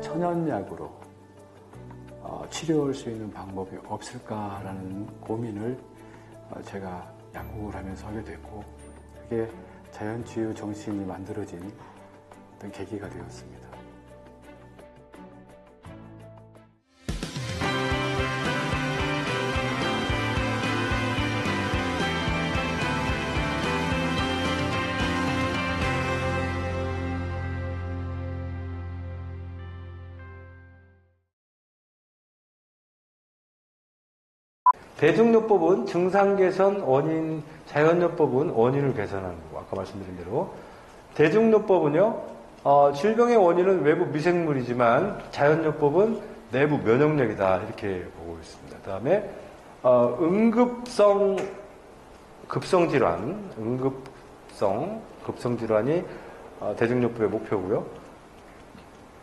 천연약으로 치료할 수 있는 방법이 없을까라는 고민을 제가 약국을 하면서 하게 됐고, 그게 자연치유 정신이 만들어진 어떤 계기가 되었습니다. 대증요법은 증상 개선, 원인, 자연요법은 원인을 개선하는 거고, 아까 말씀드린 대로. 대증요법은요, 질병의 원인은 외부 미생물이지만, 자연요법은 내부 면역력이다. 이렇게 보고 있습니다. 그 다음에, 급성질환이 대증요법의 목표고요.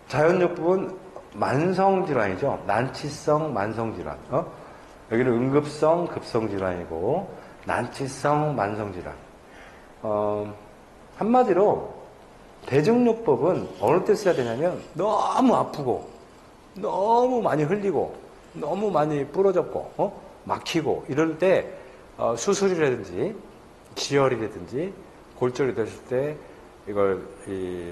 자연요법은 만성질환이죠. 난치성 만성질환. 여기는 응급성 급성질환이고, 난치성 만성질환. 한마디로, 대증요법은 어느 때 써야 되냐면, 너무 아프고, 너무 많이 흘리고, 너무 많이 부러졌고, 막히고, 이럴 때, 수술이라든지, 지혈이라든지, 골절이 됐을 때, 이걸,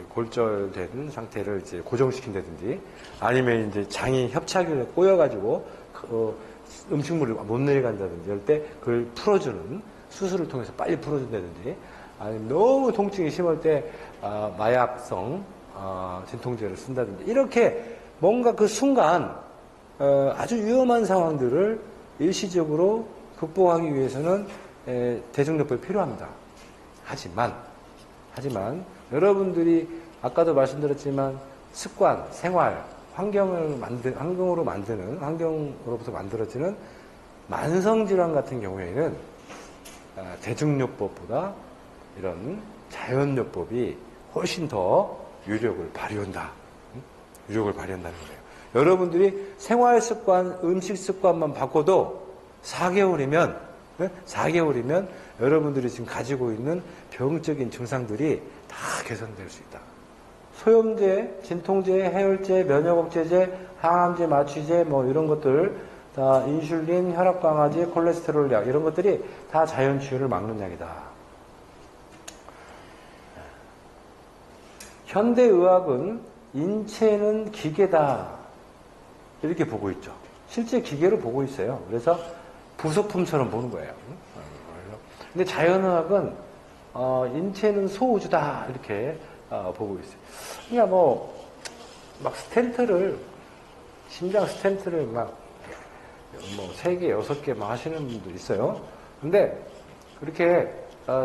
골절된 상태를 이제 고정시킨다든지, 아니면 이제 장이 협착이 꼬여가지고, 음식물을 못 내려간다든지 할 때 그걸 풀어주는 수술을 통해서 빨리 풀어준다든지, 아니면 너무 통증이 심할 때 마약성 진통제를 쓴다든지, 이렇게 뭔가 그 순간 아주 위험한 상황들을 일시적으로 극복하기 위해서는 대증요법이 필요합니다. 하지만 여러분들이 아까도 말씀드렸지만 습관, 생활, 환경으로부터 만들어지는 만성질환 같은 경우에는 대증요법보다 이런 자연요법이 훨씬 더 유력을 발휘한다는 거예요. 여러분들이 생활 습관, 음식 습관만 바꿔도 4개월이면 여러분들이 지금 가지고 있는 병적인 증상들이 다 개선될 수 있다. 소염제, 진통제, 해열제, 면역억제제, 항암제, 마취제, 이런 것들, 다 인슐린, 혈압 강화제, 콜레스테롤 약, 이런 것들이 다 자연치유를 막는 약이다. 현대의학은 인체는 기계다. 이렇게 보고 있죠. 실제 기계로 보고 있어요. 그래서 부속품처럼 보는 거예요. 근데 자연의학은, 인체는 소우주다. 이렇게 보고 있어요. 그러니까 막 심장 스텐트를 3개, 6개 막 하시는 분도 있어요. 근데 그렇게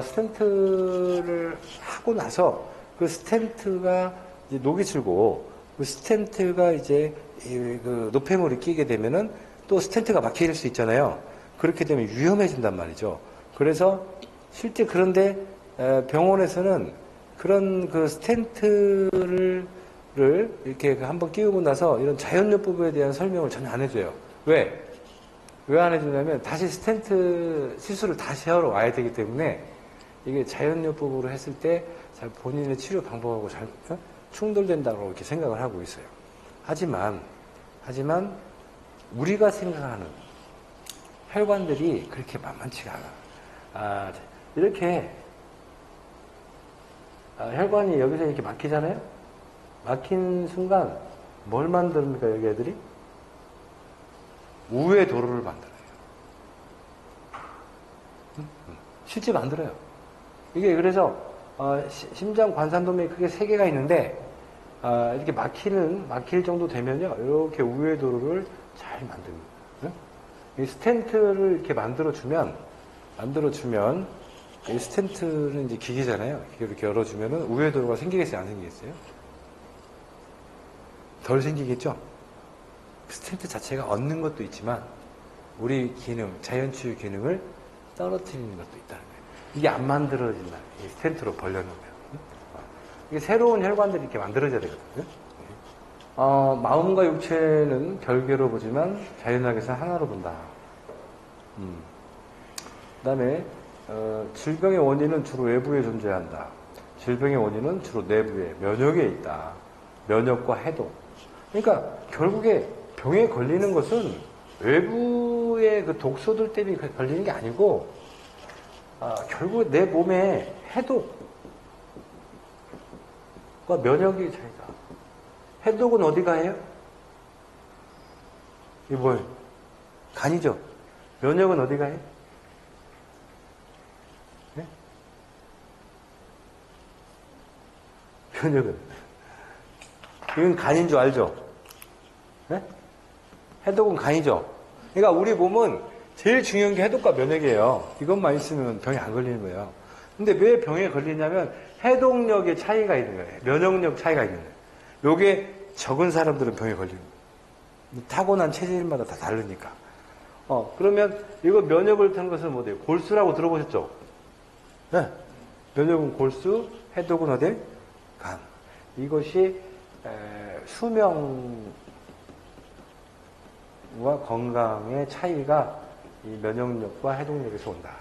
스텐트를 하고 나서 그 스텐트가 이제 녹이 슬고, 그 스텐트가 이제 그 노폐물이 끼게 되면은 또 스텐트가 막힐 수 있잖아요. 그렇게 되면 위험해진단 말이죠. 그래서 실제 그런데 병원에서는 그런 그 스텐트를 이렇게 한번 끼우고 나서 이런 자연요법에 대한 설명을 전혀 안 해줘요. 왜 안 해주냐면 다시 스텐트 시술을 다시 하러 와야 되기 때문에 이게 자연요법으로 했을 때 본인의 치료 방법하고 잘 충돌된다고 이렇게 생각을 하고 있어요. 하지만 우리가 생각하는 혈관들이 그렇게 만만치가 않아. 이렇게 혈관이 여기서 이렇게 막히잖아요? 막힌 순간 뭘 만듭니까, 여기 애들이? 우회 도로를 만들어요. 실제 만들어요. 이게 그래서 심장 관상동맥이 크게 3개가 있는데 이렇게 막힐 정도 되면요, 이렇게 우회 도로를 잘 만듭니다. 이 스텐트를 이렇게 만들어주면 이 스텐트는 이제 기계잖아요. 이렇게 열어주면은 우회 도로가 생기겠어요, 안 생기겠어요? 덜 생기겠죠? 스텐트 자체가 얻는 것도 있지만 우리 기능, 자연치유 기능을 떨어뜨리는 것도 있다는 거예요. 이게 안 만들어진다. 이 스텐트로 벌려놓으면. 이게 새로운 혈관들이 이렇게 만들어져야 되거든요. 마음과 육체는 별개로 보지만 자연학에서 하나로 본다. 그 다음에 질병의 원인은 주로 외부에 존재한다. 질병의 원인은 주로 내부에, 면역에 있다. 면역과 해독. 그러니까 결국에 병에 걸리는 것은 외부의 그 독소들 때문에 걸리는 게 아니고, 결국 내 몸에 해독과 면역의 차이가. 해독은 어디가 해요? 이 뭐예요? 간이죠. 면역은 어디가 해요? 네? 면역은. 이건 간인 줄 알죠? 네? 해독은 간이죠. 그러니까 우리 몸은 제일 중요한 게 해독과 면역이에요. 이것만 있으면 병에 안 걸리는 거예요. 근데 왜 병에 걸리냐면 해독력의 차이가 있는 거예요. 면역력 차이가 있는 거예요. 요게 적은 사람들은 병에 걸리는 거예요. 타고난 체질마다 다 다르니까. 그러면 이거 면역을 타는 것은 뭐예요? 골수라고 들어보셨죠? 네. 면역은 골수, 해독은 어디? 간. 이것이 수명과 건강의 차이가 이 면역력과 해독력에서 온다.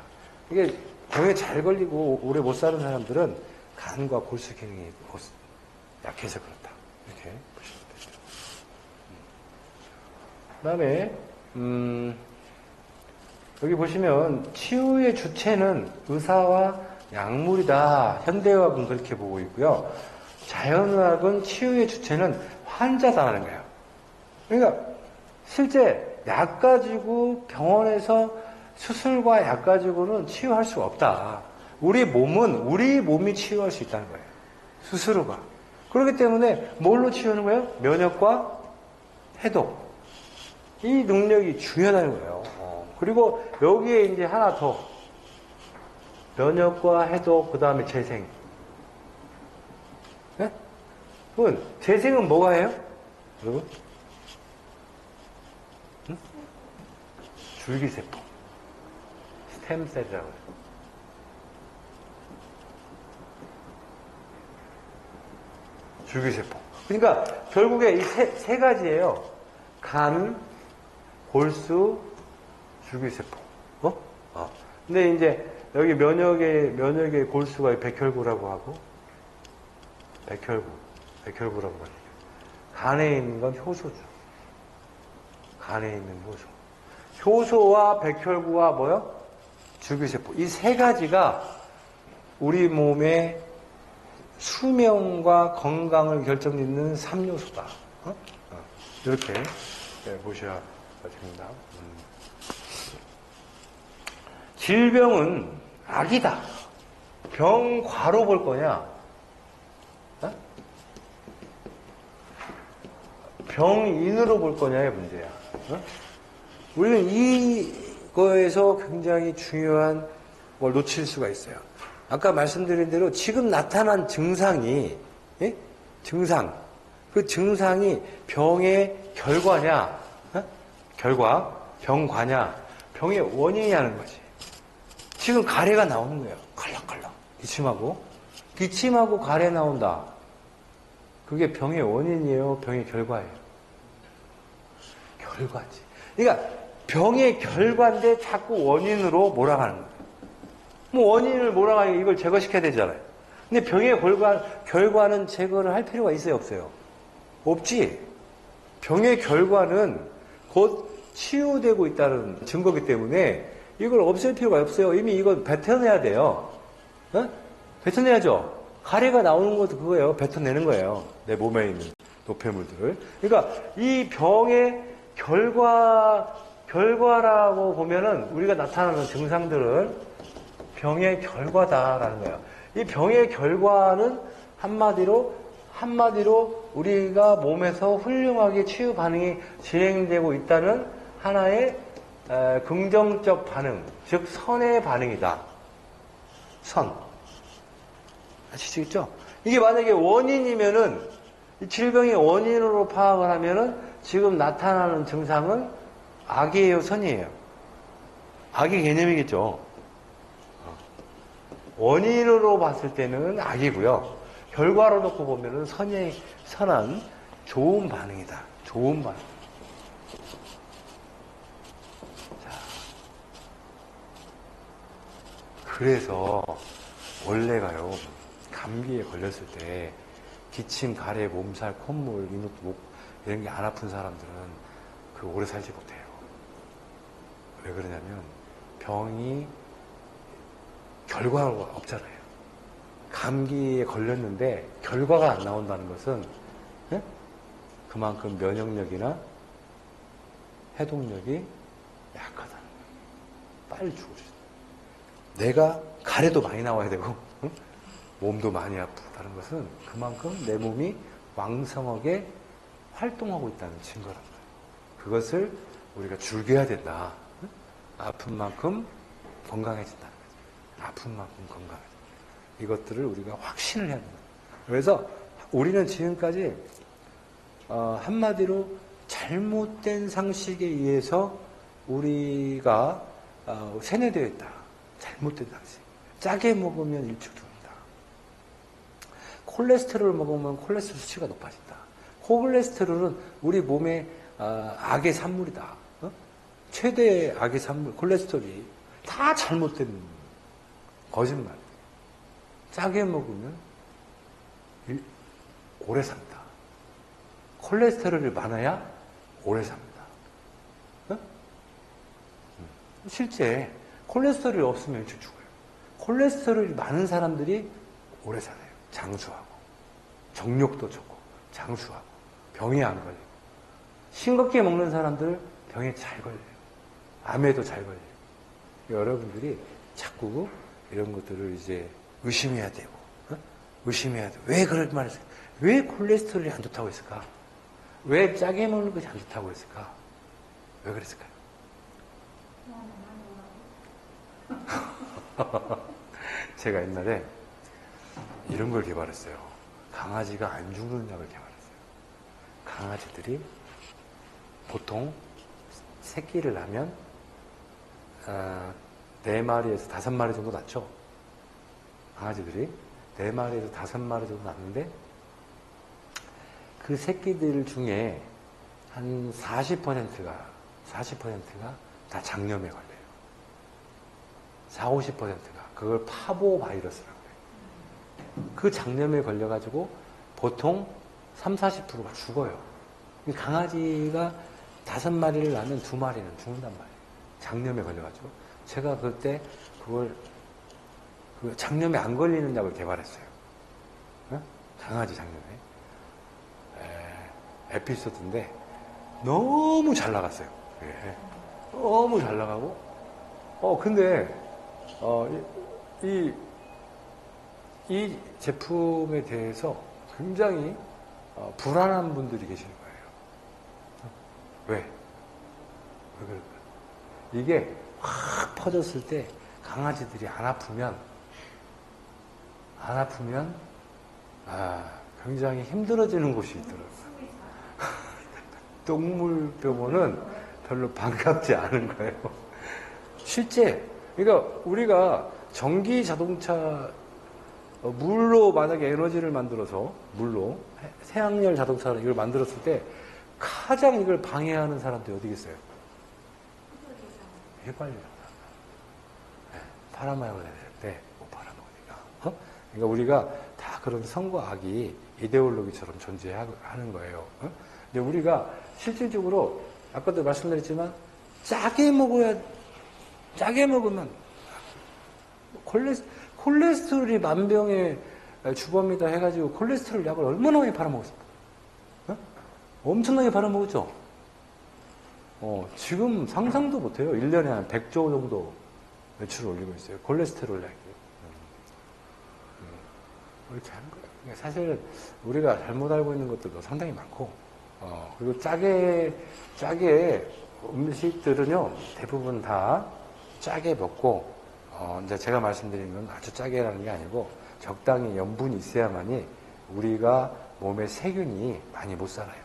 이게 병에 잘 걸리고 오래 못 사는 사람들은 간과 골수 기능이 약해서 그렇다. 이렇게 보시면 되죠. 그 다음에, 여기 보시면 치유의 주체는 의사와 약물이다. 현대의학은 그렇게 보고 있고요. 자연의학은 치유의 주체는 환자다라는 거예요. 그러니까 실제 약 가지고 병원에서 수술과 약 가지고는 치유할 수가 없다. 우리 몸이 치유할 수 있다는 거예요. 스스로가. 그렇기 때문에 뭘로 치유하는 거예요? 면역과 해독. 이 능력이 중요하다는 거예요. 그리고 여기에 이제 하나 더. 면역과 해독, 그 다음에 재생. 네? 그건 재생은 뭐가 해요? 여러분? 응? 줄기세포. 스템셀이라고 해요. 줄기세포. 그러니까 결국에 이 세 가지예요. 간, 골수, 줄기세포. 근데 이제 여기 면역의 골수가 백혈구라고 하고, 백혈구라고 하죠. 간에 있는 건 효소죠. 간에 있는 효소. 효소와 백혈구와 뭐요? 줄기세포. 이 세 가지가 우리 몸의 수명과 건강을 결정짓는 3요소다. 이렇게 보셔야 됩니다. 질병은 악이다. 병과로 볼 거냐? 병인으로 볼 거냐의 문제야. 우리는 이거에서 굉장히 중요한 걸 놓칠 수가 있어요. 아까 말씀드린 대로 지금 나타난 증상이, 증상, 그 증상이 병의 결과냐, 병과냐, 병의 원인이냐는 거지. 지금 가래가 나오는 거예요. 컬럭컬럭. 기침하고 가래 나온다. 그게 병의 원인이에요? 병의 결과예요? 결과지. 그러니까 병의 결과인데 자꾸 원인으로 몰아가는 거예요. 뭐 원인을 몰아가니까 이걸 제거시켜야 되잖아요. 근데 병의 결과는 제거를 할 필요가 있어요? 없어요? 없지. 병의 결과는 곧 치유되고 있다는 증거이기 때문에 이걸 없앨 필요가 없어요. 이미 이걸 뱉어내야 돼요. 뱉어내야죠. 가래가 나오는 것도 그거예요. 뱉어내는 거예요. 내 몸에 있는 노폐물들을. 그러니까 이 병의 결과라고 보면은 우리가 나타나는 증상들은 병의 결과다라는 거예요. 이 병의 결과는 한마디로 우리가 몸에서 훌륭하게 치유 반응이 진행되고 있다는 하나의 긍정적 반응, 즉 선의 반응이다. 선. 아시겠죠? 이게 만약에 원인이면은 이 질병의 원인으로 파악을 하면은 지금 나타나는 증상은 악이에요, 선이에요? 악의 개념이겠죠. 원인으로 봤을 때는 악이고요. 결과로 놓고 보면은 선한 좋은 반응이다. 좋은 반응. 자, 그래서 원래가요, 감기에 걸렸을 때 기침, 가래, 몸살, 콧물, 목 이런 게 안 아픈 사람들은 그 오래 살지 못해요. 왜 그러냐면 병이 결과가 없잖아요. 감기에 걸렸는데 결과가 안 나온다는 것은 예? 그만큼 면역력이나 해독력이 약하다는 거예요. 빨리 죽을 수 있어요. 내가 가래도 많이 나와야 되고 응? 몸도 많이 아프다는 것은 그만큼 내 몸이 왕성하게 활동하고 있다는 증거란 말이에요. 그것을 우리가 즐겨야 된다. 응? 아픈 만큼 건강해진다는 거죠. 아픈 만큼 건강해진다. 이것들을 우리가 확신을 해야 된다. 그래서 우리는 지금까지 한마디로 잘못된 상식에 의해서 우리가 세뇌되어 있다. 잘못된 상식. 짜게 먹으면 일축됩니다. 콜레스테롤을 먹으면 콜레스테롤 수치가 높아진다. 콜레스테롤은 우리 몸의 악의 산물이다. 최대의 악의 산물, 콜레스테롤이 다 잘못된 거짓말. 짜게 먹으면 오래 삽니다. 콜레스테롤이 많아야 오래 삽니다. 실제 콜레스테롤이 없으면 일찍 죽어요. 콜레스테롤이 많은 사람들이 오래 살아요. 장수하고 정력도 좋고 장수하고 병이 안 걸리고 싱겁게 먹는 사람들 병에 잘 걸려요. 암에도 잘 걸려요. 여러분들이 자꾸 이런 것들을 이제 의심해야 되고 의심해야 돼. 왜 그런 말을 했을까? 왜 콜레스테롤이 안 좋다고 했을까? 왜 짜게 먹는 것이 안 좋다고 했을까? 왜 그랬을까요? 제가 옛날에 이런 걸 개발했어요. 강아지가 안 죽는 약을 개발했어요. 강아지들이 보통 새끼를 낳으면 4마리에서 5마리 정도 낳죠. 강아지들이 4마리에서 5마리 정도 낳는데 그 새끼들 중에 한 40%가 다 장염에 걸려요. 40, 50%가 그걸 파보 바이러스라고 해요. 그 장염에 걸려가지고 보통 30, 40%가 죽어요. 강아지가 5마리를 낳으면 2마리는 죽는단 말이에요. 장염에 걸려가지고. 제가 그때 그걸 장염에 안 걸리는 약을 개발했어요. 강아지 장염에. 에피소드인데 너무 잘 나갔어요. 예. 너무 잘 나가고 근데 이 제품에 대해서 굉장히 불안한 분들이 계시는 거예요. 왜 그럴까요? 이게 확 퍼졌을 때 강아지들이 안 아프면 굉장히 힘들어지는 곳이 있더라고요. 동물병원은 별로 반갑지 않은 거예요. 실제, 그러니까 우리가 전기 자동차, 물로 만약에 에너지를 만들어서, 물로, 태양열 자동차를 이걸 만들었을 때 가장 이걸 방해하는 사람들이 어디 계세요? 휘발유라고 합니다. 팔아먹어야 될 때 못 팔아먹으니까. 그러니까 우리가 다 그런 선과 악이 이데올로기처럼 존재하는 거예요. 근데 우리가 실질적으로 아까도 말씀드렸지만 짜게 먹으면 콜레스테롤이 만병의 주범이다 해가지고 콜레스테롤 약을 얼마나 많이 팔아먹었습니까? 엄청나게 팔아먹었죠? 지금 상상도 못해요. 1년에 한 100조 정도 매출을 올리고 있어요. 콜레스테롤 약이. 그렇게 하는 거예요. 사실 우리가 잘못 알고 있는 것들도 상당히 많고, 그리고 짜게 음식들은요, 대부분 다 짜게 먹고, 이제 제가 말씀드린 건 아주 짜게라는 게 아니고, 적당히 염분이 있어야만이 우리가 몸에 세균이 많이 못 살아요.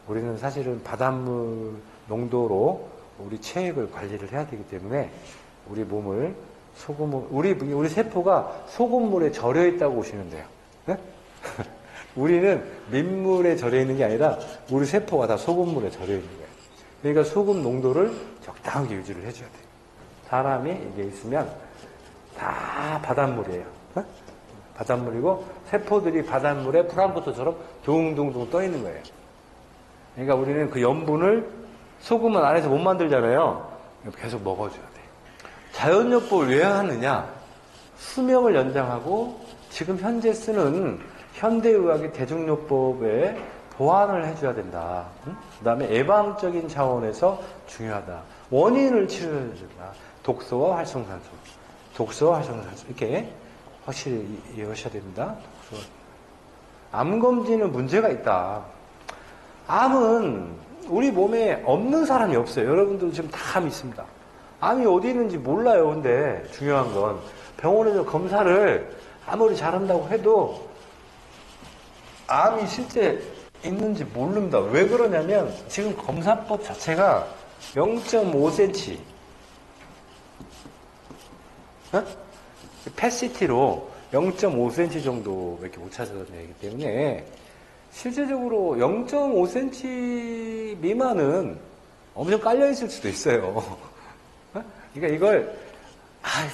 우리는 사실은 바닷물 농도로 우리 체액을 관리를 해야 되기 때문에 우리 몸을 우리 세포가 소금물에 절여 있다고 보시면 돼요. 네? 우리는 민물에 절여 있는 게 아니라 우리 세포가 다 소금물에 절여 있는 거예요. 그러니까 소금 농도를 적당하게 유지를 해줘야 돼요. 사람이 이게 있으면 다 바닷물이에요. 바닷물이고 세포들이 바닷물에 프랑크톤처럼 둥둥둥 떠 있는 거예요. 그러니까 우리는 그 염분을 소금은 안에서 못 만들잖아요. 계속 먹어줘야 돼. 자연요법을 왜 하느냐? 수명을 연장하고 지금 현재 쓰는 현대의학의 대중요법에 보완을 해줘야 된다. 그 다음에 예방적인 차원에서 중요하다. 원인을 치료해야 된다. 독소와 활성산소. 독소와 활성산소. 이렇게 확실히 이해하셔야 됩니다. 암검진은 문제가 있다. 암은 우리 몸에 없는 사람이 없어요. 여러분들 지금 다 암이 있습니다. 암이 어디 있는지 몰라요. 근데 중요한 건 병원에서 검사를 아무리 잘한다고 해도 암이 실제 있는지 모릅니다. 왜 그러냐면 지금 검사법 자체가 0.5cm PET-CT로 0.5cm 정도밖에 못 찾아내기 때문에 실제적으로 0.5cm 미만은 엄청 깔려있을 수도 있어요. 그러니까 이걸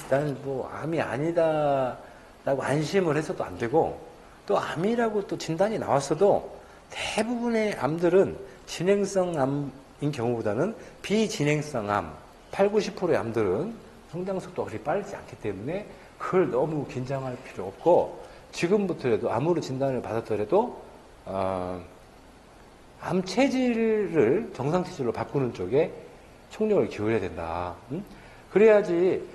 나는 뭐 암이 아니다 라고 안심을 해서도 안 되고 또 암이라고 또 진단이 나왔어도 대부분의 암들은 진행성 암인 경우보다는 비진행성 암 80, 90%의 암들은 성장 속도가 그렇게 빠르지 않기 때문에 그걸 너무 긴장할 필요 없고 지금부터라도 암으로 진단을 받았더라도 암 체질을 정상 체질로 바꾸는 쪽에 총력을 기울여야 된다. 그래야지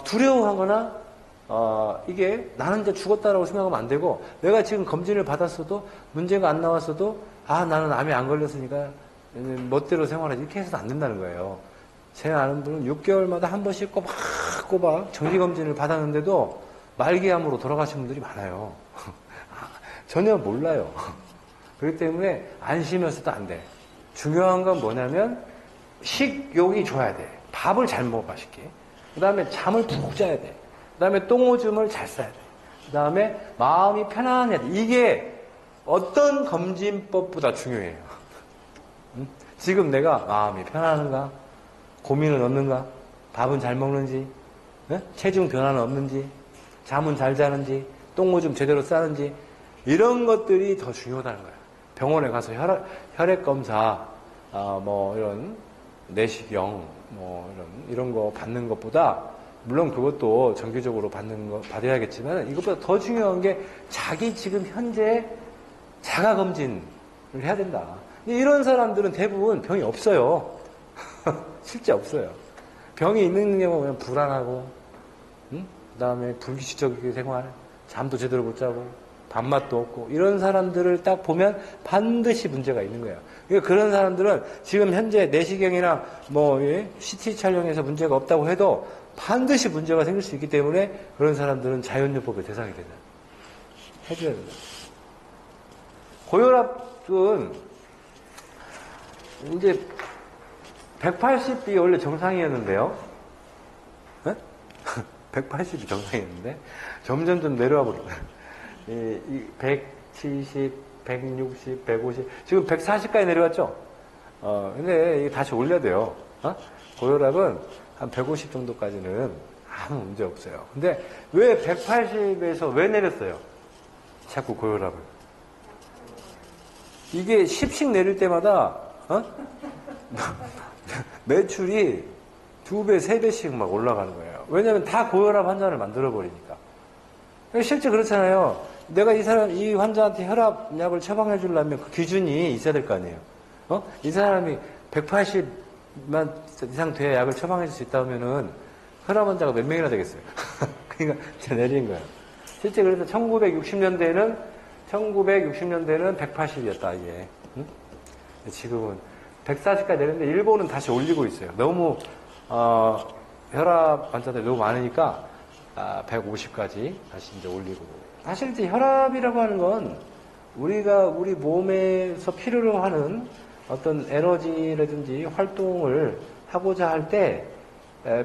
두려워하거나 이게 나는 이제 죽었다라고 생각하면 안 되고 내가 지금 검진을 받았어도 문제가 안 나왔어도 나는 암에 안 걸렸으니까 멋대로 생활하지 이렇게 해서도 안 된다는 거예요. 제가 아는 분은 6개월마다 한 번씩 꼬박꼬박 정기검진을 받았는데도 말기암으로 돌아가신 분들이 많아요. 전혀 몰라요. 그렇기 때문에 안심해서도 안 돼. 중요한 건 뭐냐면 식욕이 좋아야 돼. 밥을 잘 먹어 맛있게. 그 다음에 잠을 푹 자야 돼. 그 다음에 똥오줌을 잘 싸야 돼. 그 다음에 마음이 편안해야 돼. 이게 어떤 검진법보다 중요해요. 지금 내가 마음이 편안한가? 고민은 없는가? 밥은 잘 먹는지? 체중 변화는 없는지? 잠은 잘 자는지? 똥오줌 제대로 싸는지? 이런 것들이 더 중요하다는 거예요. 병원에 가서 혈액 검사, 뭐 이런 내시경, 뭐 이런 거 받는 것보다 물론 그것도 정기적으로 받아야겠지만 이것보다 더 중요한 게 자기 지금 현재 자가 검진을 해야 된다. 이런 사람들은 대부분 병이 없어요. 실제 없어요. 병이 있는 경우는 그냥 불안하고, 그다음에 불규칙적인 생활, 잠도 제대로 못 자고, 밥맛도 없고 이런 사람들을 딱 보면 반드시 문제가 있는 거예요. 그러니까 그런 사람들은 지금 현재 내시경이나 뭐 CT 촬영에서 문제가 없다고 해도 반드시 문제가 생길 수 있기 때문에 그런 사람들은 자연요법의 대상이 된다. 해줘야 된다. 고혈압은 이제 180이 원래 정상이었는데요. 180이 정상이었는데 점점 좀 내려와 버려요. 170, 160, 150, 지금 140까지 내려왔죠? 근데 이게 다시 올려야 돼요. 고혈압은 한 150 정도까지는 아무 문제 없어요. 근데 왜 180에서 왜 내렸어요? 자꾸 고혈압을. 이게 10씩 내릴 때마다, 매출이 2배, 3배씩 막 올라가는 거예요. 왜냐면 다 고혈압 환자를 만들어버리니까. 실제 그렇잖아요. 내가 이 환자한테 혈압약을 처방해 주려면 그 기준이 있어야 될 거 아니에요. 이 사람이 180만 이상 돼야 약을 처방해 줄 수 있다면은 혈압 환자가 몇 명이나 되겠어요. 그러니까 제가 내린 거예요. 실제 그래서 1960년대에는 180이었다, 이게. 지금은 140까지 내렸는데 일본은 다시 올리고 있어요. 너무, 혈압 환자들이 너무 많으니까, 150까지 다시 이제 올리고. 사실 이제 혈압이라고 하는 건 우리가 우리 몸에서 필요로 하는 어떤 에너지라든지 활동을 하고자 할 때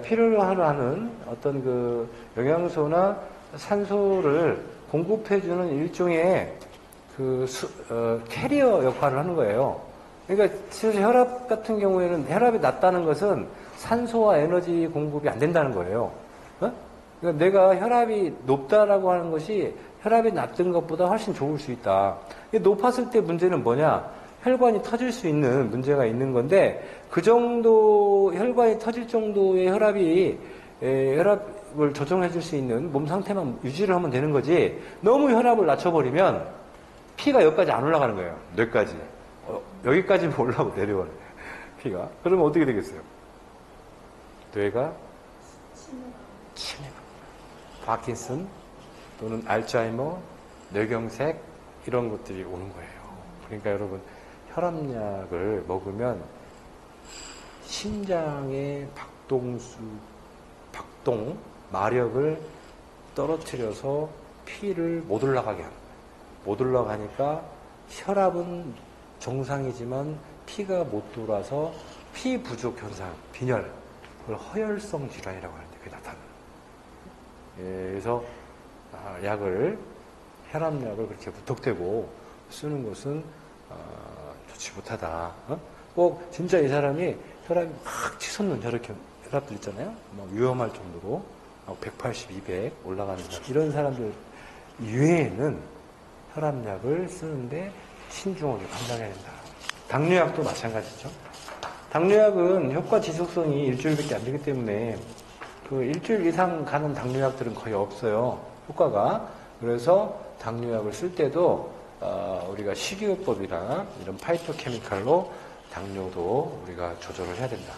필요로 하는 어떤 그 영양소나 산소를 공급해주는 일종의 캐리어 역할을 하는 거예요. 그러니까 실제 혈압 같은 경우에는 혈압이 낮다는 것은 산소와 에너지 공급이 안 된다는 거예요. 그러니까 내가 혈압이 높다라고 하는 것이 혈압이 낮은 것보다 훨씬 좋을 수 있다. 높았을 때 문제는 뭐냐? 혈관이 터질 수 있는 문제가 있는 건데 그 정도 혈관이 터질 정도의 혈압을 조정해 줄 수 있는 몸 상태만 유지를 하면 되는 거지 너무 혈압을 낮춰버리면 피가 여기까지 안 올라가는 거예요. 뇌까지. 여기까지만 올라가고 내려가는 피가. 그러면 어떻게 되겠어요? 뇌가 치매가 파킨슨 또는 알츠하이머, 뇌경색 이런 것들이 오는 거예요. 그러니까 여러분 혈압약을 먹으면 심장의 박동, 마력을 떨어뜨려서 피를 못 올라가게 합니다. 못 올라가니까 혈압은 정상이지만 피가 못 돌아서 피 부족 현상, 빈혈, 그걸 허혈성 질환이라고 하는데 그게 나타나요. 예, 그래서 혈압약을 그렇게 무턱대고 쓰는 것은 좋지 못하다. 꼭 진짜 이 사람이 혈압이 막 치솟는 혈압들 있잖아요. 막 위험할 정도로 180, 200 올라가는 사람. 이런 사람들 이외에는 혈압약을 쓰는데 신중하게 판단해야 된다. 당뇨약도 마찬가지죠. 당뇨약은 효과 지속성이 일주일밖에 안 되기 때문에 그 일주일 이상 가는 당뇨약들은 거의 없어요. 효과가. 그래서 당뇨약을 쓸 때도 우리가 식이요법이나 이런 파이토케미칼로 당뇨도 우리가 조절을 해야 된다.